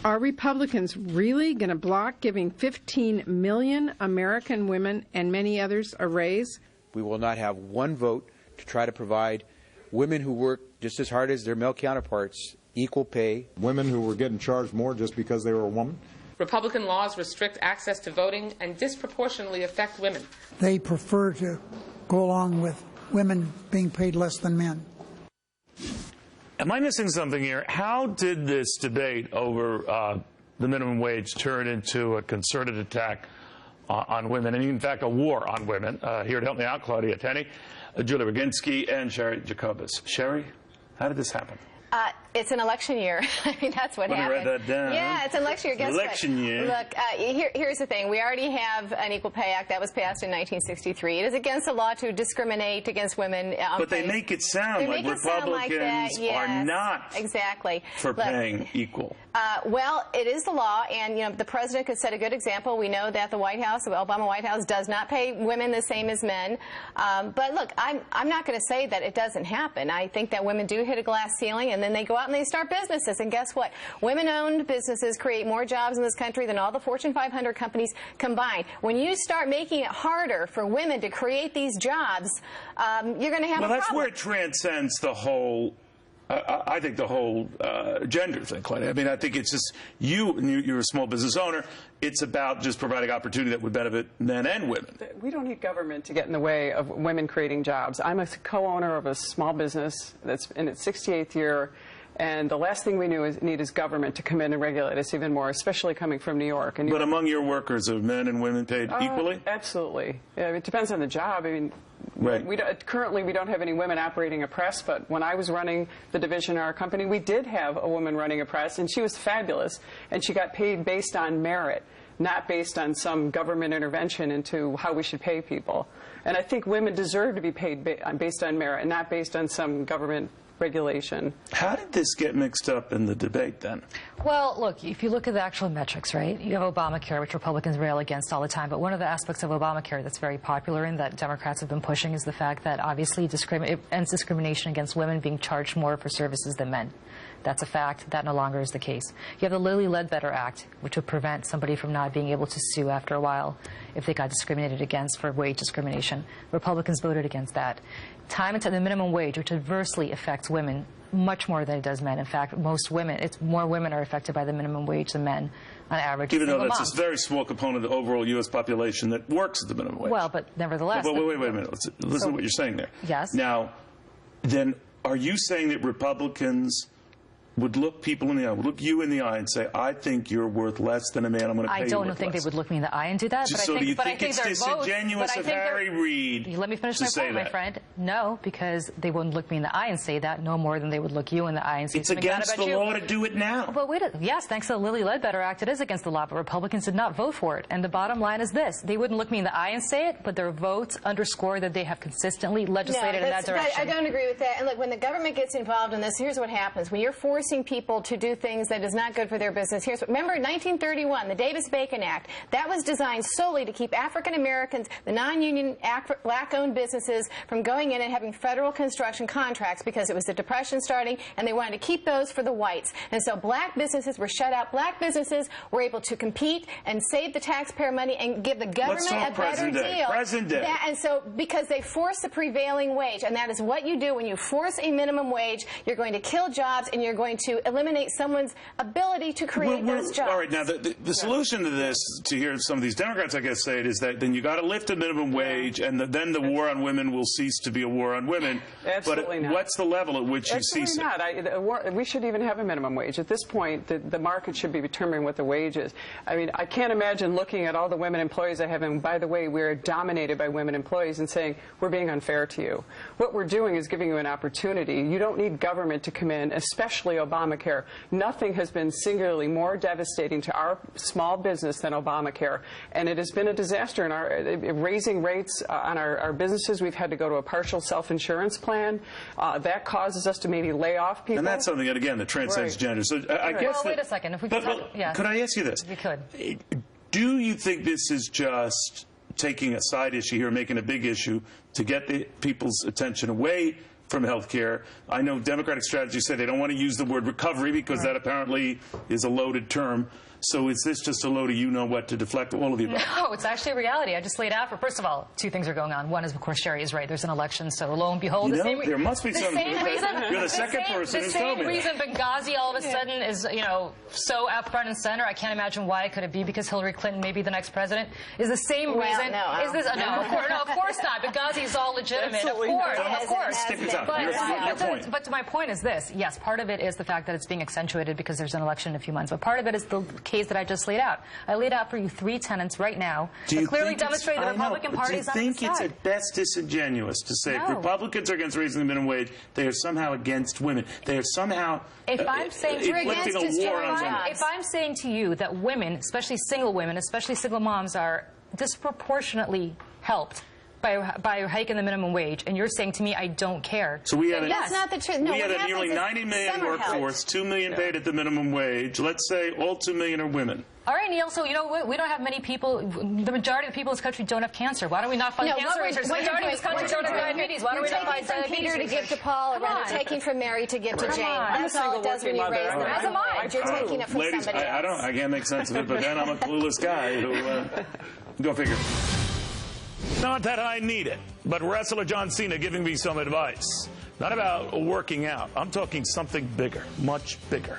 Are Republicans really going to block giving 15 million American women and many others a raise? We will not have one vote to try to provide women who work just as hard as their male counterparts equal pay. Women who were getting charged more just because they were a woman. Republican laws restrict access to voting and disproportionately affect women. They prefer to go along with women being paid less than men. Am I missing something here? How did this debate over the minimum wage turn into a concerted attack on women, and in fact a war on women? Here to help me out, Claudia Tenney, Julie Roginski, and Sherry Jacobus. Sherry, how did this happen? It's an election year. I mean, that's what happened. Let me write that down. Yeah, it's an election year. Guess election what? year. Look, here's the thing. We already have an Equal Pay Act that was passed in 1963. It is against the law to discriminate against women. But they make it sound like Republicans are not exactly for paying equal. Well, it is the law, and you know the president could set a good example. We know that the White House, the Obama White House, does not pay women the same as men. But look, I'm not going to say that it doesn't happen. I think that women do hit a glass ceiling, and then they go out and they start businesses. And guess what? Women-owned businesses create more jobs in this country than all the Fortune 500 companies combined. When you start making it harder for women to create these jobs, you're going to have a problem. Well, that's where it transcends the whole. I think the whole gender thing, Claudia. I mean, I think it's just you're a small business owner. It's about just providing opportunity that would benefit men and women. We don't need government to get in the way of women creating jobs. I'm a co-owner of a small business that's in its 68th year. And the last thing we need is government to come in and regulate us even more, especially coming from New York. And but among your workers, are men and women paid equally? Absolutely. Yeah, it depends on the job. I mean, right. Currently we don't have any women operating a press, but when I was running the division in our company, we did have a woman running a press, and she was fabulous, and she got paid based on merit, not based on some government intervention into how we should pay people. And I think women deserve to be paid based on merit and not based on some government regulation. How did this get mixed up in the debate then? Well, look, if you look at the actual metrics, right, you have Obamacare, which Republicans rail against all the time, but one of the aspects of Obamacare that's very popular and that Democrats have been pushing is the fact that obviously it ends discrimination against women being charged more for services than men. That's a fact. That no longer is the case. You have the Lilly Ledbetter Act, which would prevent somebody from not being able to sue after a while if they got discriminated against for wage discrimination. Republicans voted against that. Time into the minimum wage, which adversely affects women much more than it does men. In fact, more women are affected by the minimum wage than men on average. Even though that's a very small component of the overall U.S. population that works at the minimum wage. Well, but nevertheless. But wait a minute. Listen to what you're saying there. Yes. Now, then, are you saying that Republicans would look people in the eye, would look you in the eye and say, I think you're worth less than a man, I'm going to pay you I don't think they would look me in the eye and do that. So do you think it's disingenuous of Harry Reid Let me finish my point, my friend. No, because they wouldn't look me in the eye and say that no more than they would look you in the eye and say something bad about you. It's against the law to do it now. But yes, thanks to the Lilly Ledbetter Act, it is against the law, but Republicans did not vote for it. And the bottom line is this. They wouldn't look me in the eye and say it, but their votes underscore that they have consistently legislated in that direction. I don't agree with that. And look, when the government gets involved in this, here's what happens. When you're forcing people to do things that is not good for their business. Remember 1931, the Davis-Bacon Act. That was designed solely to keep African Americans, the non-union black-owned businesses, from going in and having federal construction contracts because it was the Depression starting, and they wanted to keep those for the whites. And so black businesses were shut out. Black businesses were able to compete and save the taxpayer money and give the government a better deal. Present day. And so because they forced the prevailing wage, and that is what you do when you force a minimum wage, you're going to kill jobs and you're going to eliminate someone's ability to create those jobs. All right, now the solution to this, to hear some of these Democrats, I guess, say it, is that then you got to lift the minimum wage, and then the war on women will cease to be a war on women. Absolutely not. What's the level at which you cease it? Not. We should even have a minimum wage. At this point, the market should be determining what the wage is. I mean, I can't imagine looking at all the women employees I have, and by the way, we're dominated by women employees, and saying, we're being unfair to you. What we're doing is giving you an opportunity. You don't need government to come in, especially Obamacare. Nothing has been singularly more devastating to our small business than Obamacare, and it has been a disaster in our raising rates on our businesses. We've had to go to a partial self-insurance plan. That causes us to maybe lay off people. And that's something that, again, that transcends gender. So I guess. Well, wait a second. If we could could I ask you this? We could. Do you think this is just taking a side issue here, making a big issue to get the people's attention away from health care. I know Democratic strategists say they don't want to use the word recovery because that apparently is a loaded term. So is this just a load of you-know-what to deflect all of the above? No, it's actually a reality. I just laid out for, first of all, two things are going on. One is, of course, Sherry is right. There's an election, so lo and behold, there must be some reason. You're the second person who's told me the same reason Benghazi all of a sudden is, so out front and center. I can't imagine why. Could it be because Hillary Clinton may be the next president? Is the same reason? No, is this? No, of course not. Benghazi is all legitimate. Absolutely Of course. Stick it out. Your point. But my point is this. Yes, part of it is the fact that it's being accentuated because there's an election in a few months. But part of it is the case that I just laid out. I laid out for you 3 tenets right now that clearly demonstrate the Republican Party is on the side. Do you think it's at best disingenuous to say if Republicans are against raising the minimum wage, they are somehow against women? They are somehow inflicting a war on women. If I'm saying to you that women, especially single women, especially single moms, are disproportionately helped by hiking the minimum wage, and you're saying to me, I don't care. So we had That's not the truth. No, we had a nearly 90 million workforce, 2 million paid at the minimum wage. Let's say all 2 million are women. All right, Neil, so, we don't have many people, the majority of the people in this country don't have cancer. Why don't we not fund cancer research? The majority of this country don't have diabetes. Why don't we not fund diabetes? You're taking from Peter to give to Paul, or rather taking from Mary to give to Jane. That's all it does when you raise them. As am I. You're taking it from Ladies, somebody else. I can't make sense of it, but then I'm a clueless guy who, go figure. Not that I need it, but wrestler John Cena giving me some advice. Not about working out. I'm talking something bigger, much bigger.